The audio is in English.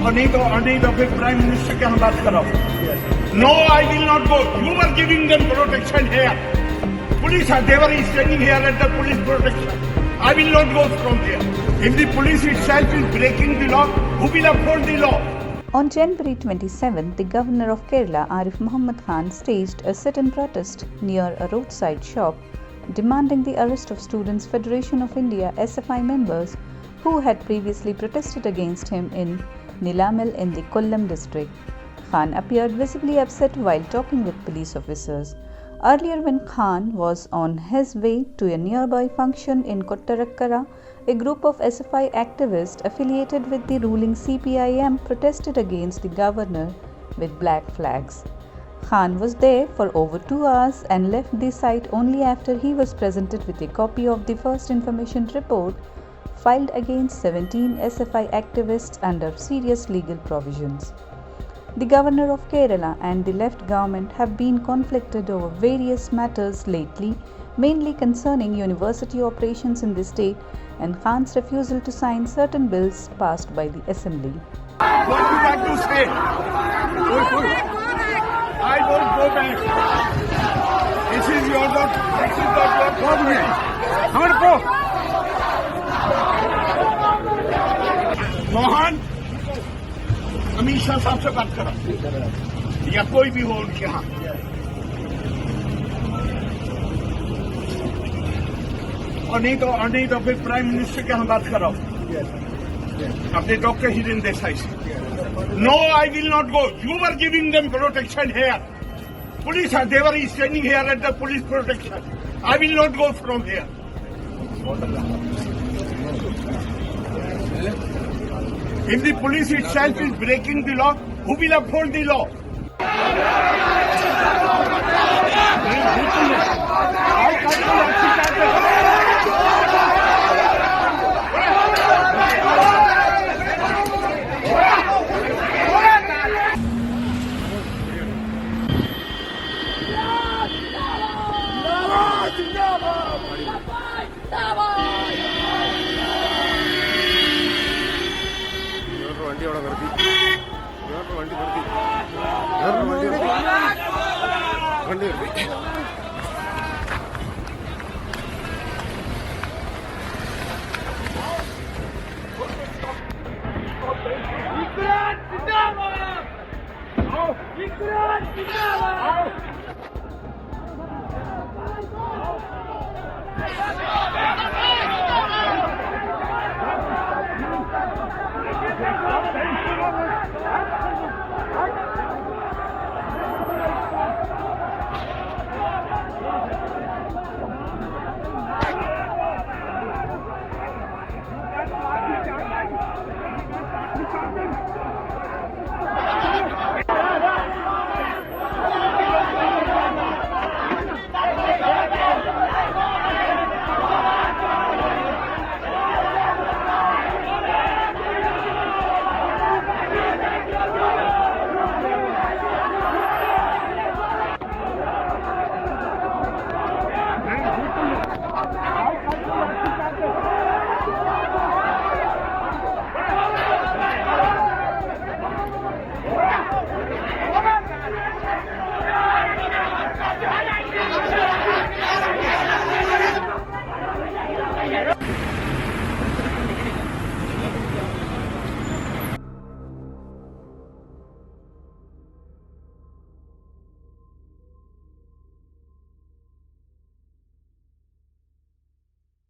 और नहीं तो फिर प्राइम मिनिस्टर के हम बात करो. No, I will not go. You were giving them protection here. Police are, they were standing here at the police protection. I will not go from here. If the police itself is breaking the law, who will uphold the law? On January 27, the Governor of Kerala, Arif Mohammed staged a sit-in protest near a roadside shop, demanding the arrest of Students' Federation of India SFI members who had previously protested against him in Nilamil in the Kollam district. Khan appeared visibly upset while talking with police officers. Earlier, when Khan was on his way to a nearby function in Kottarakkara, a group of SFI activists affiliated with the ruling CPIM protested against the governor with black flags. Khan was there for over 2 hours and left the site only after he was presented with a copy of the first information report filed against 17 SFI activists under serious legal provisions. The Governor of Kerala and the left government have been conflicted over various matters lately, mainly concerning university operations in the state and Khan's refusal to sign certain bills passed by the Assembly. What do you want to say? I won't go back. This is your God. This is not your government. Mohan Amit Shah साहब से बात करो या कोई भी हो उनके यहाँ. और नहीं तो फिर प्राइम मिनिस्टर के हम बात करो अपने डॉक्टर हिरेन देसाई से. No, I will not go. You were giving them protection here. Police are, they were standing here at the police protection. I will not go from here. If the police itself is breaking the law, who will uphold the law? I can't